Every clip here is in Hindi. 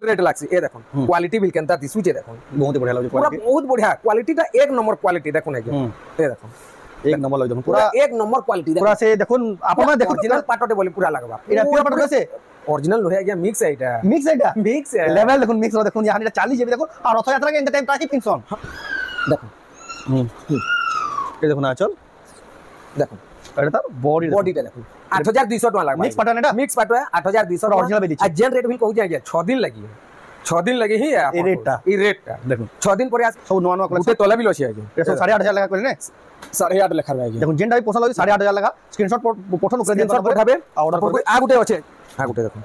रेट लागसी ए देखो क्वालिटी बिल केनता दिसुचे देखो बहुत बढ़िया लागे पूरा बहुत बढ़िया क्वालिटीटा एक नंबर क्वालिटी देखो ना ए देखो एक नंबर लागे पूरा एक नंबर क्वालिटी पूरा से देखो आपण देखो ओरिजिनल पाटोटे बोली पूरा लगबा एटा प्योर पाटो से ओरिजिनल लोहे गया मिक्स है एटा मिक्स है लेवल देखो मिक्स देखो यहाँ 40 जेबी देखो और रथ यात्रा के एंड टाइम ताकि पिनसन देखो ये देखो ना चल देखो एटा बॉडी बॉडीटा देखो 8200 टका लागबा मिक्स पाटो नेटा मिक्स पाटो है 8200 ओरिजिनल बे आ जेन रेट भी कहू जाय 6 दिन लगी 6 दिन लगी ही ए रेटटा देखो 6 दिन पर सब नवा नवा कलेक्शन तोला भी लसी है ये 8500 लगा करे ने 8500 लिखा रहा है देखो जेनटा भी पोसा लगी 8500 लगा स्क्रीनशॉट पठन कर स्क्रीनशॉट पठाबे ऑर्डर कर आ गुटे अछि आ गुटे देखो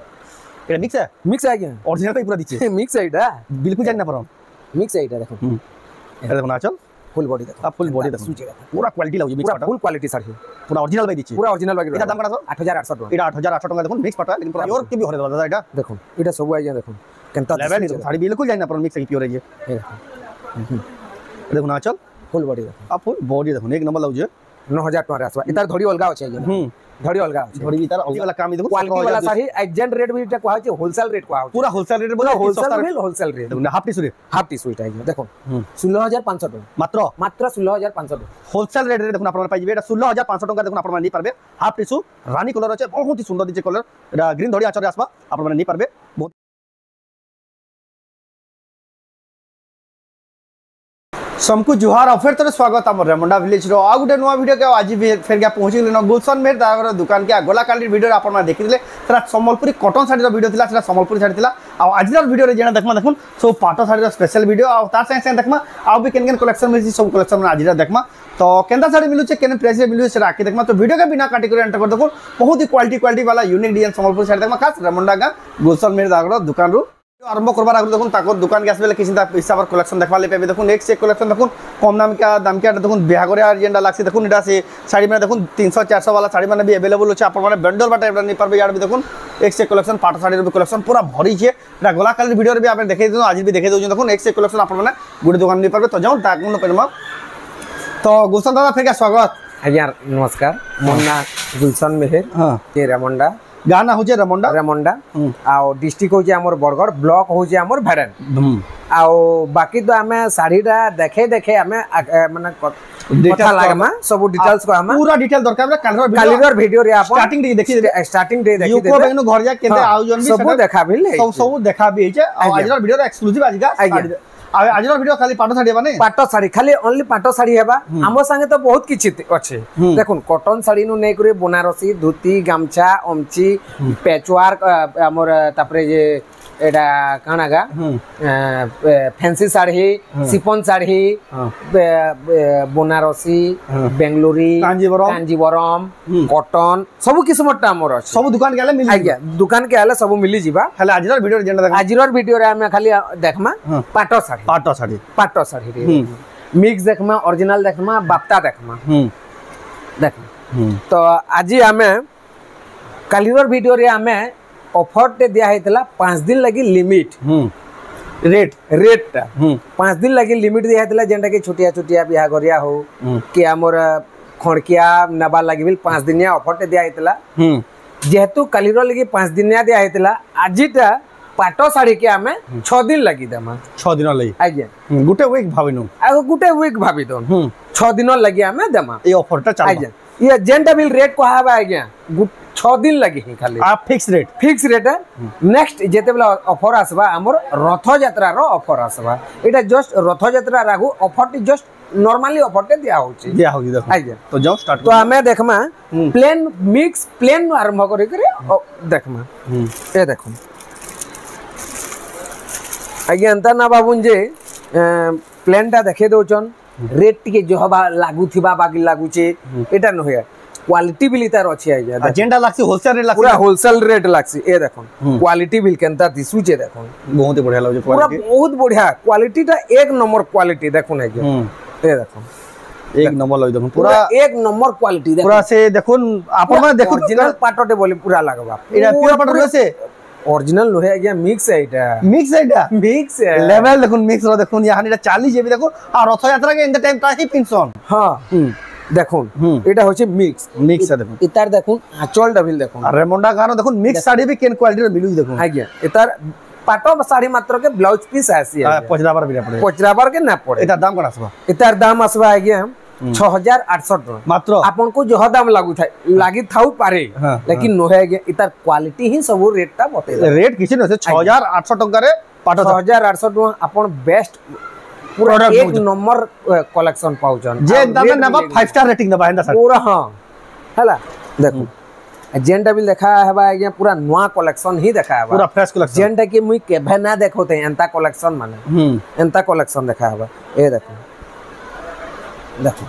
ये मिक्स है क्या ओरिजिनल पे पूरा दीजिए मिक्स है एटा बिल्कुल जान ना पर मिक्स है एटा देखो ये देखो ना चल फुल बॉडी देखो फुल बॉडी देखो पूरा क्वालिटी लागे मिक्स पाटा फुल क्वालिटी सर पूरा ओरिजिनल भाई दीजिए पूरा ओरिजिनल भाई एटा दाम कटा 8800 टका एटा 8800 टका देखो मिक्स पाटा लेकिन पूरा प्योर के भी होरे दादा एटा देखो एटा सब आइया देखो केनता लेवल साड़ी बिल्कुल जान ना पर मिक्स है प्योर है ये देखो ना चल फुल बॉडी देखो आ फुल बॉडी देखो एक नंबर लागे 9000 टका आसबा इतार धड़ी अलगा अछि धड़ी अलगा धड़ी इतार अलगा वाला काम देखो क्वालिटी वाला सारी एजेंट रेट भी कहवा छै होलसेल रेट कहवा पूरा होलसेल रेट बोला होलसेल रेट देखो हाफ टी सुट है देखो 16500 टका मात्र 16500 टका होलसेल रेट रे देखो आपण पाइ जेबे एटा 16500 टका देखो आपण माने नहीं पारबे हाफ टी सु रानी कलर अछि बहुत ही सुंदर दिजे कलर एटा ग्रीन धड़ी आचरे आसबा आपण माने नहीं पारबे सबको जुहार और फिर तो स्वागत आम रेमुंडा विलेज रो आ गुटे नुआ वीडियो के आज भी फिर क्या पहुंची गले गुलशन मेर तागर दुकान के गोला काली वीडियो आपण मा देखिले सेरा संबलपुरी कॉटन साड़ी रो वीडियो थिला सेरा संबलपुरी साड़ी थिला आ आज रो वीडियो रे जेना देखमा देखुन सब पाटो साड़ी रो स्पेशल वीडियो आ तार संगे देखमा आ भी केन केन कलेक्शन मिलछि सब कलेक्शन आज रो देखमा तो केंदा साड़ी मिलु छे केन प्राइस रे मिलु सेरा आके देखमा तो वीडियो के बिना काटी कर एंटर कर देखो बहुत ही क्वालिटी वाला यूनिक डिजाइन संबलपुरी साड़ी देखमा खास रेमुंडा गा गुलशन मेर तागर दुकान रो आरंभ करबार आगु देखुन ताको दुकान के आसबेले किछि हिसाब कलेक्शन देखबा ले पेबे देखुन एक से कलेक्शन देखुन कम दाम के देखुन बिहागरे आर जेंडा लागसी देखुन एटा से साड़ी में देखुन 300 400 वाला साड़ी माने भी अवेलेबल होचे आपण माने बंडल बाटा एबरा नहीं परबे यार भी देखुन एक से कलेक्शन पाटो साड़ी रो कलेक्शन पूरा भरी छे एटा गोला काली वीडियो रे भी आपन देखे दो आज भी देखे दो देखुन एक से कलेक्शन आपण माने गुडी दुकान नहीं परबे तो जाऊ ताकुन पेरमा तो गुलशन दादा फिर क्या स्वागत आज्ञा नमस्कार मोना गुलशन मेहर हां के रेमुंडा गाना होचे रेमुंडा आ डिस्ट्रिक्ट होचे हमर बरगढ़ ब्लॉक होचे हमर भेरन आ बाकी तो हमें साड़ीटा देखे हमें माने कथा लागमा सब डिटेल्स को हम पूरा डिटेल दरकार कालीर वीडियो रे आप स्टार्टिंग डे देखि यूको बेनु घर जा केते आउजन भी सब देखा भी सब देखा भी छै आज वीडियो रे एक्सक्लूसिव आज का आज वीडियो खाली पाटो साड़ी बने पाटो साड़ी खाली ओनली पाटो साड़ी हेबा हमो संगे तो बहुत किछि अछि देखुन कॉटन साड़ी नु नै करे बनारसी धोती गामछा अमची पेचवार हमर तापरे जे एडा कानागा fancy sari chiffon sari Banarasi Bengaluri Kanjivaram cotton सब किस्मटा हमर अछि सब दुकान के मिल आज्ञा दुकान के आले सब मिली जिबा खाली आजिर वीडियो रे जेंडा आजिर वीडियो रे हम खाली देखमा पाटो साड़ी रे मिक्स देखमा ओरिजिनल देखमा बाप्ता देखमा देख तो आज हमें कालीर वीडियो रे हमें ऑफर टे दिया हेतला 5 दिन लगी लिमिट रेट ता 5 दिन लगी लिमिट दिया हेतला जेंडा के छोटिया बिहा गरिया हो कि हमर खणकिया नबा लगी बिल 5 दिनिया ऑफर टे दिया हेतला जेहेतु कालीर लगी 5 दिनिया दिया हेतला आजिटा पाटो साड़ी के हमें 6 दिन लगी दमा 6 दिन लगी आज्ञा गुटे वीक भाबिनु आ गुटे वीक भाबी दन 6 दिन लगी हमें दमा ए ऑफर ता चालू आज्ञा ये जेंडा बिल रेट को हाबा आज्ञा 6 दिन लगी ही खाली आ फिक्स रेट है नेक्स्ट जेते बेला ऑफर आसबा हमर रथ यात्रा रो ऑफर आसबा एटा जस्ट रथ यात्रा रागु ऑफर टी जस्ट नॉर्मली ऑफर टे दिया होची देखो आइए तो जाओ स्टार्ट तो हमें देखमा प्लेन मिक्स प्लेन आरंभ करी करे देखमा ए देखो आज्ञा अंता ना बाबून जे प्लेनटा देखे दोचन रेट टिके जो हबा लागू थिबा बाकी लागू छे एटा न होया क्वालिटी बिल तार अछि आज्ञा जेंडा लागसी होलसेल रेट लागसी पूरा होलसेल रेट लागसी ए देखो क्वालिटी बिल केनता दिसुचे देखो बहुत बढ़िया लागे पूरा बहुत बढ़िया क्वालिटीटा एक नंबर क्वालिटी देखो ना ए देखो एक नंबर लागे देखो पूरा एक नंबर क्वालिटी देखो पूरा से देखुन आपण में देखो ओरिजिनल पाटोटे बोली पूरा लागबा एटा प्योर पाटो से ओरिजिनल लोहे आज्ञा मिक्स है लेवल देखुन मिक्स रो देखुन यहाँ 40 जेबी देखो आ रथ यात्रा के एंड टाइम ताकि पिनसन हां देखुन एटा होचे मिक्स है देखुन इतार देखुन आचल डबिल देखुन रेमुंडा गानो देखुन मिक्स साड़ी भी केन क्वालिटी रो मिलु देखुन आज्ञा इतार पाटो साड़ी मात्र के ब्लाउज पीस आसी पचराबर भी पड़े पचराबर के ना पड़े एटा दाम कोन आसबा इतार दाम आसबा आज्ञा 6800 टका मात्र आपन को जो दाम लागी थाउ पारे लेकिन नोहे आज्ञा इतार क्वालिटी ही सब रेट टा बते रेट किछि न से 6800 टका रे पाटो 6800 टका आपन बेस्ट पूरा एक नंबर कलेक्शन पाउछन जे दाम नबा 5 स्टार रेटिंग दबा हेंदा सर पूरा हां हला देखो जेनटा भी देखा है आज्ञा पूरा नवा कलेक्शन ही देखा है पूरा फ्रेश कलेक्शन जेनटा कि मुई केभे ना देखोते एंता कलेक्शन माने एंता कलेक्शन देखा है ए देखो देखो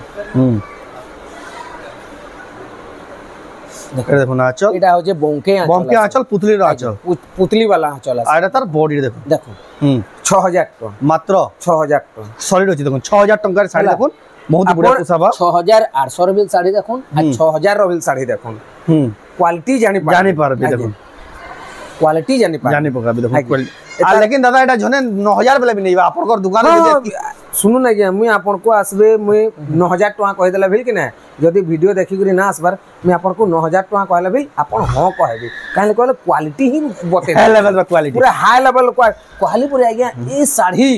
देखो ना आंचल एटा हो जे बंके आंचल पुतली रो आंचल पुतली वाला आंचल आ एटा तार बॉडी देखो देखो 6000 टका मात्र 6000 टका सॉलिड अछि देखो 6000 टका रे साड़ी देखो बहुत बढ़िया पुसाबा 6800 रो बिल साड़ी देखो आ 6000 रो बिल साड़ी देखो क्वालिटी जानि पारबे देखो क्वालिटी जानि पारबे देखो क्वालिटी आ लेकिन दादा एटा जने 9000 बेले भी नहीं बा आपन दुकान में सुनु ना कि मुई आपन को आसबे मुई 9000 टका कहि देला बिल कि ना जदी वीडियो देखि करी ना आसबार मुई आपन को 9000 टका कहला बिल आपन हां कहबे काहे कहले क्वालिटी ही बते हाई लेवल का क्वालिटी पूरा हाई लेवल क्वालिटी पूरा आज्ञा ई साड़ी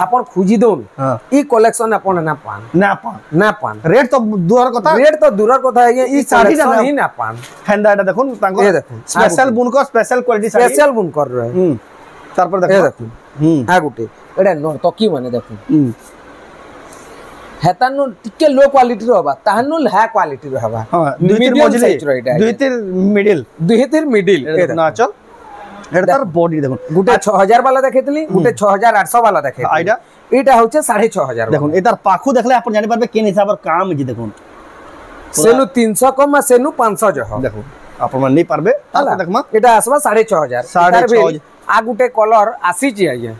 आपन खुजी दोन ई कलेक्शन आपन ना पान रेट तो दूर कथा है ये ई साड़ी ही ना पान हेंदा एटा देखुन तांको स्पेशल बुनको स्पेशल क्वालिटी साड़ी स्पेशल बुन कर रहे तार पर देखो आ गुटे एटा नो तो की माने देखो हेतानो टिके लो क्वालिटी रहबा ताहनो हाई क्वालिटी रहबा हां दुई तीन मिडिल एटा ना चल एटा तार बॉडी देखो गुटे 6000 वाला देखेतली गुटे 6800 वाला देखे आइडा एटा होचे 6500 देखो एतार पाखु देखले अपन जानि पारबे केन हिसाब काम जी देखो सेनु 300 कम सेनु 500 जो हो देखो अपन मन नहीं पारबे तार देखमा एटा आसबा 6500 आ गुटे कलर आसी छी आज्ञा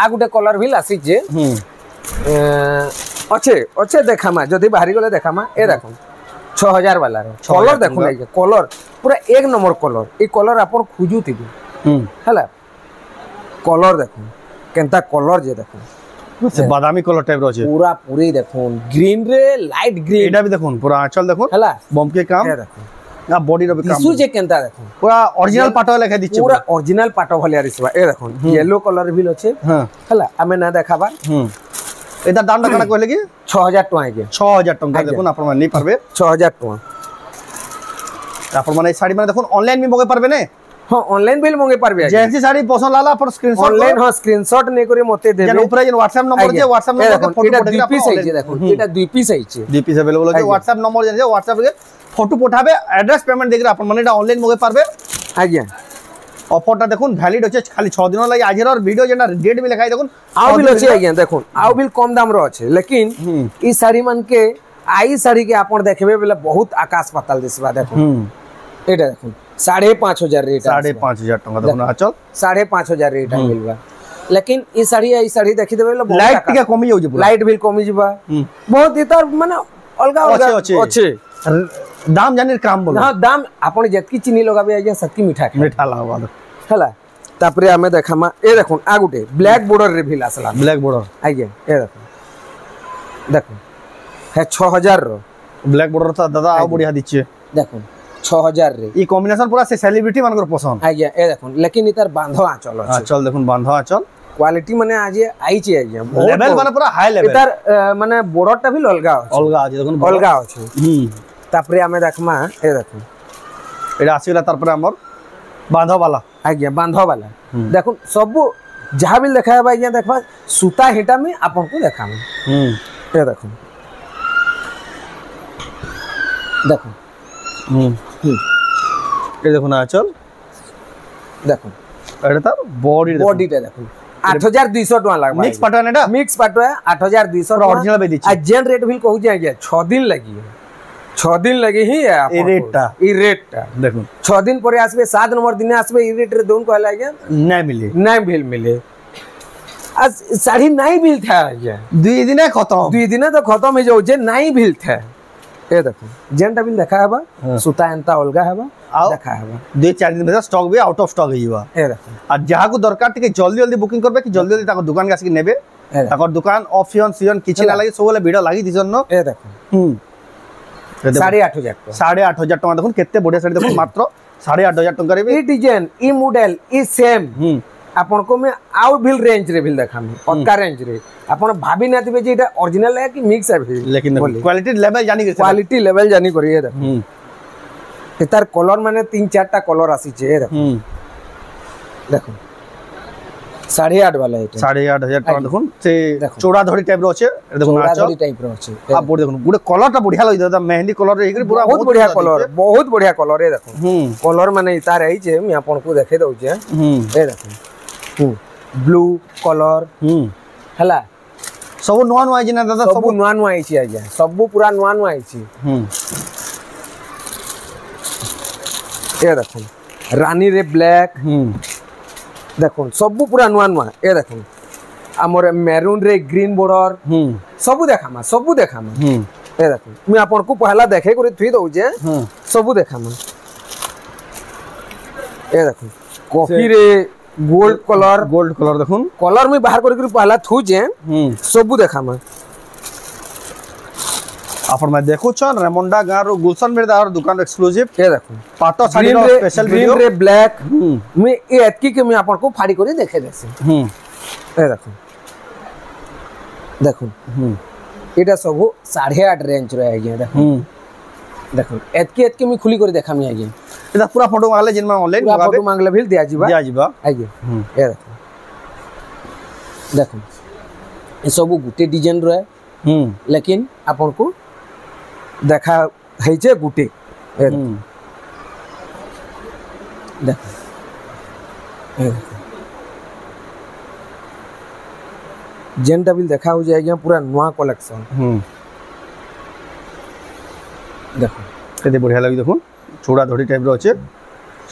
आ गुटे कलर भी आसी जे अच्छे देखामा जदी बाहरी गले देखामा ए देखो 6000 वाला रे कलर देखो ना कलर पूरा एक नंबर कलर ई कलर अपन खुजू थिबे हला कलर देखो केनता कलर जे देखो से बादामी कलर टाइप रो छे पूरा पूरी देखो ग्रीन रे लाइट ग्रीन एटा भी देखो पूरा आंचल देखो हला बम के काम देखो ना बॉडी रो भी काम इसु जे केनता देखो पूरा ओरिजिनल पाटो लेखा दिछ पूरा ओरिजिनल पाटो भलिया रिसबा ए देखो येलो कलर भी लछे हां हला हमें ना देखाबा एटा दाम कना कहले कि 6000 टका के 6000 टका देखो ना अपन नहीं पारबे 6000 टका अपन माने साड़ी माने देखो ऑनलाइन भी मगे पारबे ने हां ऑनलाइन बिल मंगे पारबे जैसी साड़ी पसंद लाला पर स्क्रीनशॉट ऑनलाइन हां स्क्रीनशॉट नै करे मते देबे जन ऊपर जन व्हाट्सएप नंबर जे व्हाट्सएप नंबर के फोटो एटा 2 पीस आइছে देखो एटा 2 पीस आइছে 2 पीस अवेलेबल है व्हाट्सएप नंबर जन व्हाट्सएप के फोटो पठाबे एड्रेस पेमेंट देकर अपन माने एटा ऑनलाइन मगे पारबे आज्ञा ऑफरटा देखुन वैलिड होचे खाली 6 दिन लागि आज और वीडियो जेना डेट भी लिखाई देखुन आउ बिल होचे आज्ञा देखुन आउ बिल कम दाम रो अछि लेकिन ई साड़ी मन के आई साड़ी के आपण देखबे बेले बहुत आकाश पाताल दिसबा देखो एटा देखो 5500 रेट 5500 टका देखो ना चल 5500 रेट मिलबा लेकिन ई साड़ी देखि देबे बहुत लाइट के कमी हो जे लाइट बिल कमी जबा बहुत इतर माने अलगा अच्छे दाम जाने काम बोलो हां दाम आपण जतकी चीनी लगाबे आज्ञा सतकी मीठा लावा हला तापरे हमें देखामा ए देखो आ गुटे ब्लैक बॉर्डर रे भी आसला ब्लैक बॉर्डर आज्ञा ए देखो है 6000 रो ब्लैक बॉर्डर था दादा आ बढ़िया दिछे देखो 6000 रे ई कॉम्बिनेशन पूरा से सेलिब्रिटी मानकर पसंद आज्ञा ए देखो लेकिन इतर बांधो आंचल अछि चल देखो बांधो आंचल क्वालिटी माने आज आई छी आज्ञा लेवल माने पूरा हाई लेवल इतर माने बॉर्डरटा भी अलगा अछि देखो अलगा अछि तापरे हमें देखमा ए देखो एटा आसीला तारपर हमर बांधो वाला आज्ञा बांधो वाला देखो सब जहां भी देखा है आज्ञा देखबा सूता हेटा में आपन को देखाम ए देखो देखो ए देखो ना चल देखो एटा तार बॉडी देखो 8200 टका लागबा मिक्स पाटो नेटा मिक्स पाटो है 8200 ओरिजिनल बे दिछि आ जेन रेट भी कहू जे आज्ञा 6 दिन लगी 6 दिन लगे ही है ई रेटटा देखो 6 दिन परे आसबे 7 नंबर दिन आसबे ई रेट रे दोन कहला आज्ञा नहीं मिले आज साड़ी नहीं बिल था आज्ञा 2 दिन तो खत्म हो जाउ जे नहीं बिल था ए देखो जेनटा बिल देखा हेबा सुता एंता अलगा हेबा देखा हेबा 2-4 दिन में स्टॉक भी आउट ऑफ स्टॉक हिबा ए देखो आ जहा को दरकार टिके जल्दी बुकिंग करबे कि जल्दी ताको दुकान के आसी नेबे ताको दुकान ऑप्शन सीजन किछि ना लागि सब वाला वीडियो लागि दिसन न ए देखो 8500 टका देखो केते बढ़िया साड़ी देखो मात्र 8500 टका रे ई डिजाइन ई मॉडल ई सेम आपन को मैं आउ भी रेंज रे भी देखामी पक्का रेंज रे आपन भाभी ना थिबे जे एटा ओरिजिनल है कि मिक्स है भी लेकिन क्वालिटी लेवल जानी करी ये देखो तार कलर माने 3-4टा कलर आसी छे देखो देखो 8.5 वाला है 8,500 टका देखुन से चौड़ा धड़ी टाइप रो छे देखो चौड़ा धड़ी टाइप रो छे आप बोर्ड देखुन गुडे कलर ता बढ़िया लगी दादा मेहंदी कलर रे पूरा बहुत बढ़िया कलर है देखो कलर माने इतार है जे मैं आपन को देखे दउ छे ए देखो ब्लू कलर हला सब नवा नवा आइछि ना दादा सब नवा नवा आइछि आज्ञा सब पूरा नवा नवा आइछि ए देखो रानी रे ब्लैक देखो सब पूरा नुआ नुआ ए देखो हमर मैरून रे ग्रीन बॉर्डर सब देखामा ए देखो मैं आपन को पहला देखे करे थुई दउ जे सब देखामा ए देखो कॉफी रे गोल्ड कलर देखो कलर में बाहर करके पहला थु जे सब देखामा आपन मैं देखो छन रेमुंडा गां रो गुलशन मेरदार दुकान एक्सक्लूसिव ए देखो पाटो साड़ी रो स्पेशल वीडियो ग्रीन रे ब्लैक मैं ए एतकी के मैं आपन को फाड़ी करे देखे देसे ए देखो देखो एटा सब 8.5 रेंज रे है गया देखो देखो एतकी मैं खुली करे देखामी है गया एटा पूरा फोटो मांगले जिन में ऑनलाइन पूरा फोटो मांगले भी दिया जीवा आ गया ए देखो ए सब गुटे डिजाइन रे लेकिन आपन को देखा है जे गुटे देखो जेनटा बिल देखा हो जाएगा पूरा नवा कलेक्शन देखो केते बढ़िया लगी देखो छोड़ा धड़ी टाइप रो अछि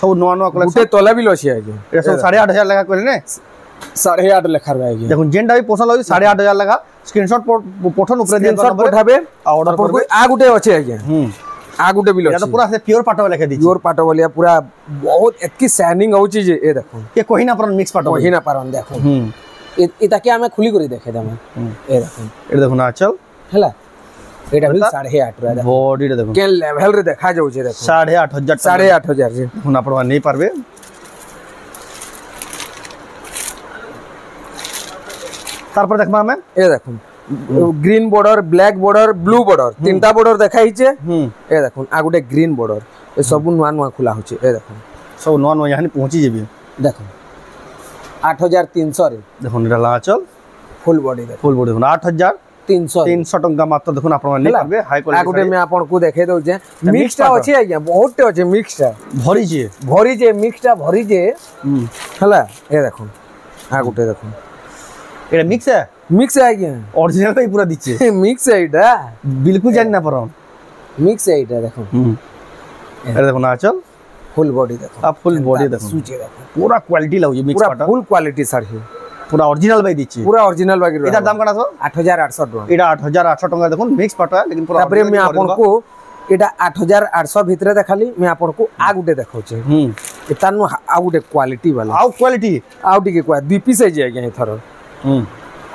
सब नवा नवा कलेक्शन गुटे तोला बिल अछि आगे ए सब 8,500 लगा करे ने 8.5 लेखा रहेगी देखो जेनटा भी पसंद लगी 8,500 लगा स्क्रीनशॉट पठन ऊपर दिया स्क्रीनशॉट पठाबे ऑर्डर करबे आ गुटे अछि आगे आ गुटे बिल अछि या तो पूरा से प्योर पाटो लिखा दी प्योर पाटो वाला पूरा बहुत एतकी शाइनिंग होची जे ए देखो के कोही ना पर मिक्स पाटो कोही ना परन देखो इता के हमें खुली करी देखे दम ए देखो ना चल हला एटा बिल 8.5 रे बॉडी रे देखो के लेवल रे देखा जाउ छे देखो 8,500 जे हुना पड़वा नहीं पारबे तार पर देखबा हमें ए देखो green border black border blue border तीनटा बॉर्डर देखाई छे ए देखो आ गुटे ग्रीन बॉर्डर ए सब नवा नवा खुला होचे ए देखो सब नवा नवा यहां पहुंची जेबे देखो 8,300 रे देखो निरा ला चल फुल बॉडी देखो 8,300 टंका मात्र देखो आपण नहीं पाबे हाई क्वालिटी आगुटे में आपण को देखे दउ जे मिक्सटा अछि आज्ञा बहुत अछि मिक्सटा भरी जे मिक्सटा भरी जे हला ए देखो आगुटे देखो एटा मिक्स है आज्ञा ओरिजिनल पे पूरा दिचे मिक्स है एटा बिल्कुल जान ना परम मिक्स है एटा देखो अरे देखो ना चल फुल बॉडी देखो आप फुल बॉडी देखो सूचे देखो पूरा क्वालिटी लाउ मिक्स पूरा फुल क्वालिटी साड़ी पूरा ओरिजिनल बाई दिची पूरा ओरिजिनल बागी इधर दाम कना तो 8,800 टका एटा 8,800 टका देखो मिक्स पाटो है लेकिन पूरा तापरे मैं आपन को एटा 8,800 भितरे देखाली मैं आपन को आ गुटे देखौ छे एतानु आ गुटे क्वालिटी वाला आउ क्वालिटी आउ टिके क्वा दुई पीस है जे गया थरो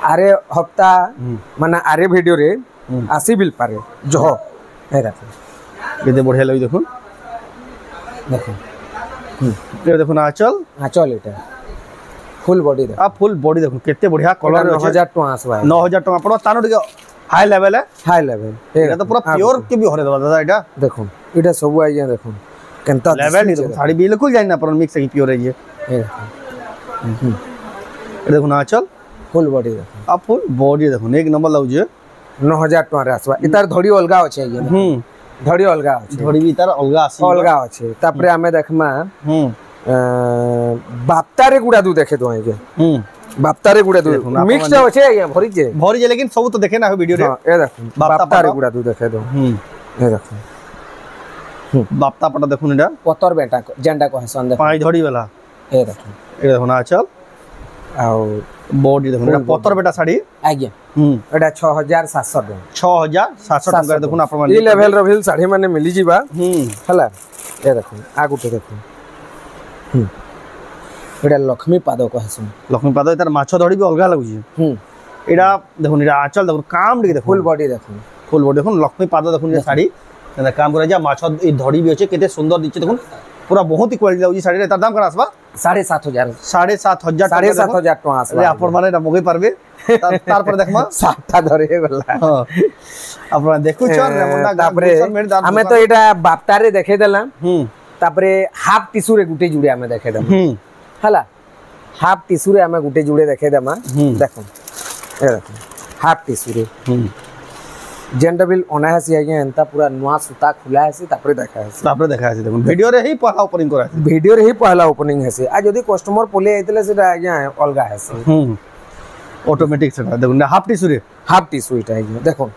आरे हफ्ता माने आरे वीडियो रे आसी बिल पारे जो हे देखो केते बढ़िया लगी देखो ये देखो ना आंचल एटा फुल बॉडी देखो आप फुल बॉडी देखो केते बढ़िया कलर 9,000 टका आसबा 9,000 टका पड़ो तानो टिके हाई लेवल एटा तो पूरा प्योर के भी हरे दादा एटा देखो एटा सब आई जा देखो केनता लेवल नहीं देखो साड़ी बिल्कुल जान ना पर मिक्स की प्योर है ये देखो ना आंचल फुल बॉडी देखो आप फुल बॉडी देखो एक नंबर लाउ जे 9,000 टका रे आसबा इतार धड़ी अलगा अछि ये धड़ी अलगा अछि धड़ी भी इतार अलगा अछि तापरे हमें देखमा बाप्तारे गुडा दू देखे तो आगे बाप्तारे गुडा दू मिक्स होचे या भरी जे लेकिन सब तो देखे ना वीडियो रे ए देखो बाप्तारे गुडा दू देखे दो ए देखो बाप्ता पटा देखो नेडा पतर बेटा जेंडा को हसन देखो पाई धड़ी वाला ए देखो ना चल आओ बॉडी देखो नेडा पतर बेटा साड़ी आगे एटा 6,700 टका 6,700 टका देखो ना अपन ई लेवल रो बिल साड़ी माने मिली जीबा हला ए देखो आगुटे देखो एटा लक्ष्मी पादो कहसन लक्ष्मी पादो इतार माछो धड़ी भी अलगा लागुची एटा देखो निरा आंचल देखो काम देखो फुल बॉडी देखो लक्ष्मी पादो देखो साड़ी एना काम करे जा माछो ई धड़ी भी अछि केते सुंदर दिचे देखो पूरा बहुत ही क्वालिटी लाउजी साड़ी तार दाम करा आसबा 7,500 7,500 टका आसबा आपण माने मगे पारबे तार पर देखमा सातटा धरे गला हां आपण देखु छ रेमुंडा तापरे हमें तो एटा बाप्तारे देखे देला तापरे हाफ टिश्यू रे गुटे जुड़े हमें देखे देम हला हाफ टिश्यू रे हमें गुटे जुड़े देखे देमा देखो ए देखो हाफ टिश्यू रे जेंडा बिल ओना हसी आगे एंता पूरा नवा सूता खुला है तापरे देखा है देखो वीडियो रे ही पहला ओपनिंग करा है वीडियो रे ही पहला ओपनिंग है आ जदी कस्टमर पोले आइतले सेटा आगे अलगा है ऑटोमेटिक सेटा देखो ना हाफ टिश्यू इटा आगे देखो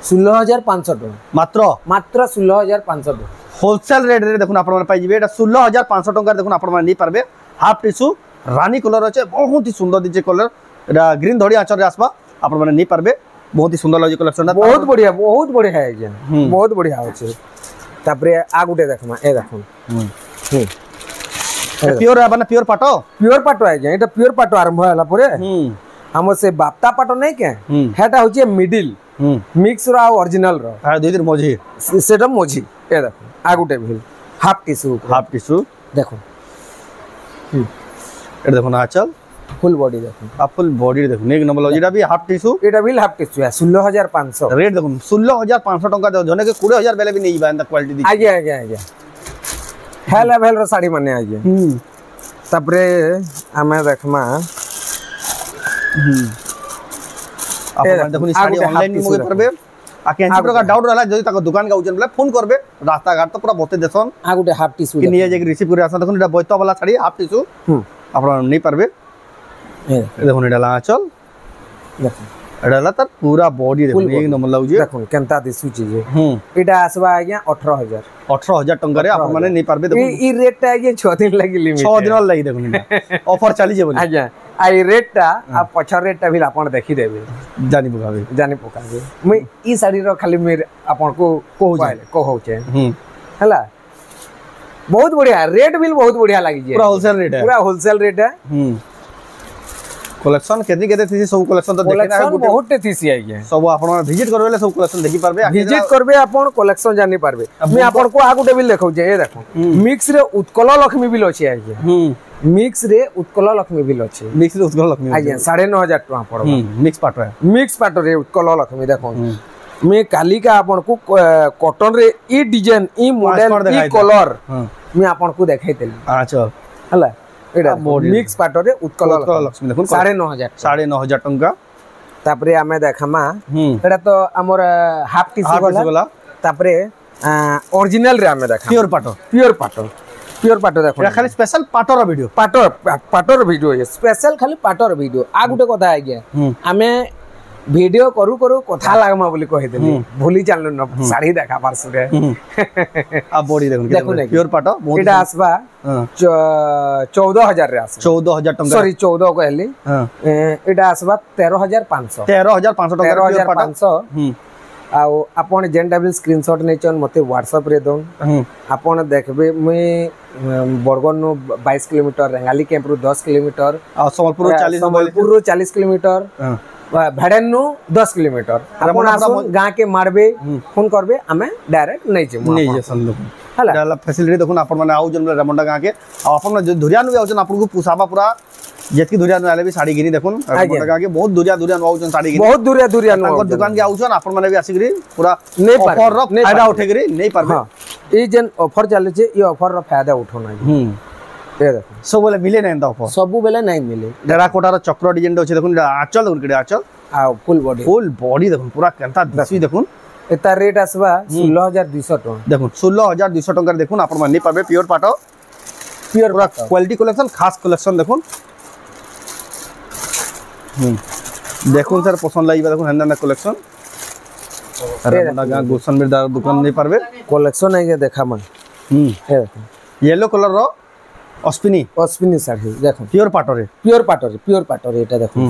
16,500 टका मात्र 16,500 टका होलसेल रेट रे देखो आपण पाई जिवे एटा 16,500 टका देखो आपण मान नहीं पारबे हाफ टिश्यू रानी कलर अच्छे बहुत ही सुंदर दीजिए कलर एटा ग्रीन धड़ी आंचर रे आसबा आपण मान नहीं पारबे बहुत ही सुंदर लगे कलेक्शन बहुत बढ़िया है आज्ञा बहुत बढ़िया होचे तापरे आ गुटे देखमा ए देखो प्योर माने प्योर पाटो आज्ञा एटा प्योर पाटो आरंभ होला परे हम से बाप्ता पाटो नहीं के हेटा होचे मिडिल मिक्स रो ओरिजिनल रो आ दुई दिन मोजी सेटा मोजी ए देखो आ गुटे भी हाफ टिश्यू देखो एटा देखो ना चल फुल बॉडी देखो फुल बॉडी देखो एक नंबर जेटा भी हाफ टिश्यू एटा भी हाफ टिश्यू है 16,500 रेट देखो 16,500 टका दे जने के 20,000 बेले भी नहीं बांदा क्वालिटी दी आगे है लेवल रो साड़ी माने आगे तबरे हमें देखमा आप देखो साड़ी ऑनलाइन मगे करबे आ केंची प्रकार डाउट रहला जदी तक दुकान का उजन बोले फोन करबे रास्ता घाट तो पूरा बहुते देसन आ गुटे हाफ टिश्यू कि निये जे रिसीव करे आसा देखो एटा बोइतो वाला साड़ी हाफ टिश्यू आपण नहीं पारबे देखो एडा चल देखो एडा तार पूरा बॉडी देखो एक नंबर लाउजे देखो केनता दिसु चीज एडा आसबा आज्ञा 18,000 टंका रे आपण माने नहीं पारबे देखो ई रेट टा आज्ञा 6 दिन लागि लिमिट 6 दिन लागि देखो ऑफर चली जे बोली आज्ञा आई रेट टा आ पछर रेट टा भी आपण देखि देबे जानि पकाबे मैं ई साड़ी रो खाली मेर आपण को कहौ छे हला बहुत बढ़िया रेट बिल बहुत बढ़िया लागि जे पूरा होलसेल रेट है कलेक्शन केते थी सब कलेक्शन तो देखना है बहुत थीसी आइए सब आपण विजिट करबे सब कलेक्शन देखि पारबे विजिट करबे आपण कलेक्शन जानि पारबे मैं आपण को आ गुटे बिल देखौ जे ए देखो मिक्स रे उत्कल लक्ष्मी बिल अछि आइए मिक्स रे उत्कल लक्ष्मी बिल अछि आइए 9,500 टका पड़बा मिक्स पाटो रे उत्कल लक्ष्मी देखो मैं काली का आपण को कॉटन रे ई डिजाइन ई मॉडल ई कलर मैं आपण को देखाई देली अच्छा हला एडा मिक्स पाटो रे उत्कल लक्ष्मी देखो 9,500 टका तापरे हमें देखमा एडा तो हमर हाफ टिश्यू वाला तापरे ओरिजिनल रे हमें देखा प्योर पाटो देखो एडा खाली स्पेशल पाटोर वीडियो ये स्पेशल खाली पाटोर वीडियो आ गुटे कथा आ गया हमें वीडियो करू कथा लागमा बोली कहि देली भूली जानलो न साड़ी देखा पारसु रे आ बॉडी देखो प्योर पाटो एटा आसबा 14,000 रे आस 14,000 टका सॉरी 14 कहली एटा आसबा 13,500 टका 13,500 आ आपण जेंडा बिल स्क्रीनशॉट नेचन मते व्हाट्सएप रे दोन आपण देखबे मैं बरगन 22 किलोमीटर रेंगाली कैंप रु 10 किलोमीटर आ संबलपुर 40 किलोमीटर भेड़ेनु 10 किलोमीटर आपण आसुन गां के मारबे फोन करबे हमें डायरेक्ट नहीं जे हला डाला फैसिलिटी देखुन आपण माने आउ जन रेमंडा गां के आपण जो धुरियानु आउजन आपण को पुसाबा पूरा जेतकी धुरियानु आले भी साड़ी गिनी देखुन रेमंडा गां के बहुत धुरियानु आउजन साड़ी गिनी बहुत धुरियानु दुकान के आउजन आपण माने भी आसीगरी पूरा ऑफर रो फायदा उठेगरी नहीं पारबे ई जेन ऑफर चले छे ई ऑफर रो फायदा उठोना ए देखो सब बेले मिले नहीं ऑफर सब बेले नहीं मिले टेराकोटा रो चक्र डिजाइन दो छे देखुन आचल देखुन केडे आचल आ फुल बॉडी देखुन पूरा केनता दिसि देखुन एता रेट आसबा 16,200 टका देखुन 16,200 टका देखुन आपण माने पाबे प्योर पाटो प्योर पूरा क्वालिटी कलेक्शन खास कलेक्शन देखुन देखुन सर पसंद लागिबा देखुन हंदा कलेक्शन अरे मोना गां गुलशन मिर्दा दुकान नहीं पारबे कलेक्शन है ये देखा मन ए देखो येलो कलर रो अश्विनी साड़ी देखो प्योर पाटो रे एटा देखो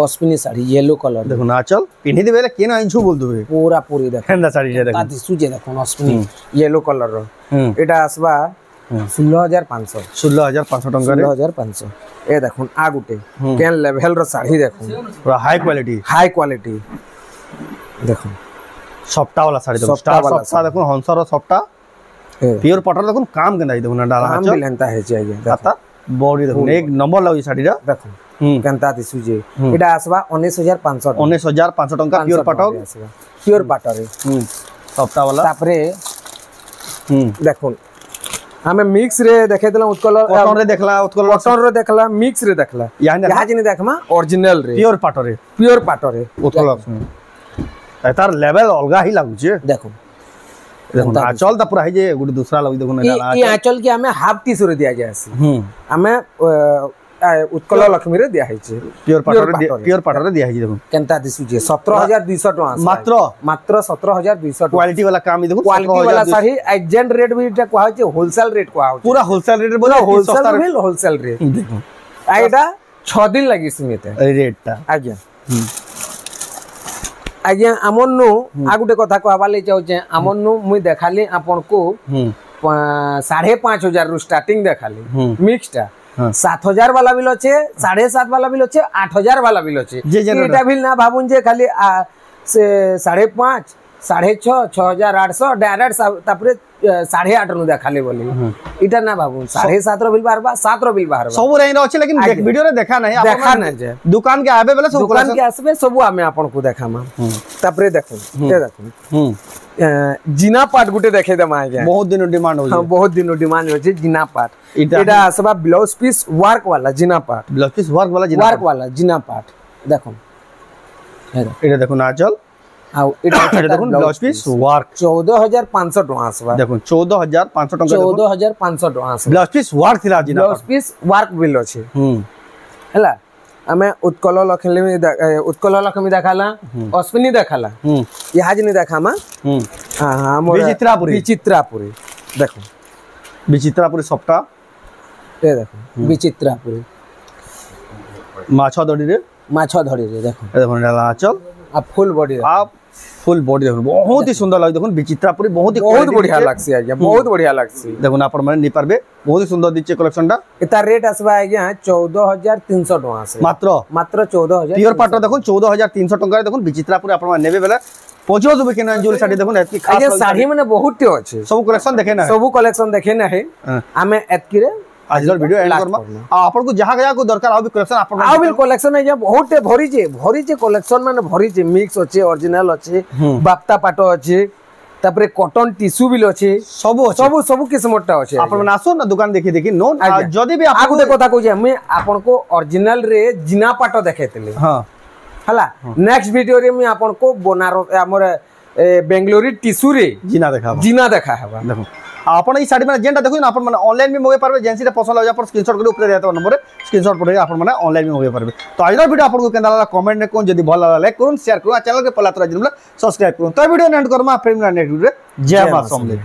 अश्विनी साड़ी येलो कलर देखो ना चल पिन्ही देबे केन आइछु बोल देबे पूरी देखो हंदा साड़ी रे देखो ताती सुजे देखो अश्विनी येलो कलर रो एटा आसबा 16,500 टका रे 16,500 ए देखो आ गुटे केन लेवल रो साड़ी देखो पूरा हाई क्वालिटी देखो सफ्टा वाला साड़ी देखो सफ्टा देखो हंसर सफ्टा प्योर पटर देखो काम केना देखो डाला काम भी लेंता है चाहिए आता बॉडी देखो एक नंबर लागो साड़ी रा देखो केनता दिसु जे एटा आसबा 19500 19500 टंका प्योर पटर प्योर पटर सप्ताह वाला तापरे देखो हमें मिक्स रे देखे देला उत्कल कॉटन रे देखला उत्कल कॉटन रे देखला मिक्स रे देखला यहाँ जिने देखमा ओरिजिनल रे प्योर पटर रे उत्कल तार लेवल अलगा ही लागु छे देखो देखो आंचल ता पूरा है जे गुड दूसरा लागु देखो ना ये आंचल के हमें हाफ टीसू रे दिया जाय हमें उत्कल लक्ष्मी रे दिया है छे प्योर पटर रे दिया है देखो केनता दिसु जे 17200 टका मात्र 17200 क्वालिटी वाला काम देखो क्वालिटी वाला साड़ी एजेंट रेट भी कहै छे होलसेल रेट कहै पूरा होलसेल रेट बोले होलसेल रेट देखो आइडा 6 दिन लगी समित रेट ता आज्ञा आज्ञा हमनु आ गुटे कथा कहबा ले चाहू छे हमनु मुई देखाली आपन को 5500 रु स्टार्टिंग देखाली मिक्सटा 7000 वाला बिल अच्छे 7.5 वाला बिल अच्छे 8000 वाला बिल अच्छे एटा बिल ना भाबुन जे खाली से 5.5 6.5 6800 डायरेक्ट तापरे 8.5 नु देखाले बोली इटा ना भाबुन 7.5 रो बिल बारबा 7 रो बिल बारबा सब रेंज अच्छे लेकिन वीडियो रे देखा नहीं जे दुकान के आबे बेले सब दुकान के आसबे सब हमें आपन को देखामा तापरे देखो ए देखो जिना पाट गुटे देखे दमा आगे बहुत दिन डिमांड हो बहुत दिन डिमांड हो जिना पाट एटा आसबा ब्लाउज पीस वर्क वाला जिना पाट ब्लाउज पीस वर्क वाला जिना पाट देखो एटा देखो ना चल आ एटा देखो ब्लाउज पीस वर्क 14500 टका आसबा देखो 14500 टका 14500 टका आसबा ब्लाउज पीस वर्क थिला जिना ब्लाउज पीस वर्क बिल अछि हला हमें उत्कल लक्ष्मी देखाला अश्विनी देखाला यहाँ जिन देखामा विचित्रापुरी देखो विचित्रापुरी सप्ता ए देखो विचित्रापुरी माछ धड़ी रे देखो चल आ फुल बॉडी देखो बहुत ही सुंदर लागे देखो विचित्रापुरी बहुत बढ़िया लागसी आज्ञा बहुत बढ़िया लागसी देखो ना अपन माने नि पारबे बहुत ही सुंदर दिचे कलेक्शन टा एता रेट आसबा आज्ञा 14300 टका आसे मात्र 14000 प्योर पाटर देखो 14300 टका देखो विचित्रापुरी अपन माने नेबे बेला पहुंचो दुबे केना अंजुल साड़ी देखो एतकी खास आज्ञा साड़ी माने बहुत टे अछि सब कलेक्शन देखे ना है हमें एतकी रे आज वीडियो एंड करमा आपन को जहां गया को दरकार आ भी कलेक्शन आपन आ भी कलेक्शन है बहुत भरी जे कलेक्शन माने भरी जे मिक्स अछि ओरिजिनल अछि बाप्ता पाटो अछि तापरे कॉटन टिश्यू बिल अछि सब किस्मटा अछि आपन आसो ना दुकान देखि नो जदी भी आपन को कथा कहै मैं आपन को ओरिजिनल रे जिना पाटो देखेतले हां हला नेक्स्ट वीडियो रे मैं आपन को बनारस हमर बेंगलोरी टिश्यू रे जिना देखा हबा देखो आपण ई साड़ी में जेंटा देखो ना आपण माने ऑनलाइन भी मगे पारबे जेंसी रे पसंद हो जा पर स्क्रीनशॉट करी ऊपर देता नंबर स्क्रीनशॉट पड़े आपण माने ऑनलाइन में मगे पारबे तो आज वीडियो आपण को केंदा लागला कमेंट ने कोन जदी भल लाइक करून शेयर करून चैनल के पला तरह जिनला सब्सक्राइब करून तो वीडियो एंड करमा फिर नेक्स्ट वीडियो जय मां समले।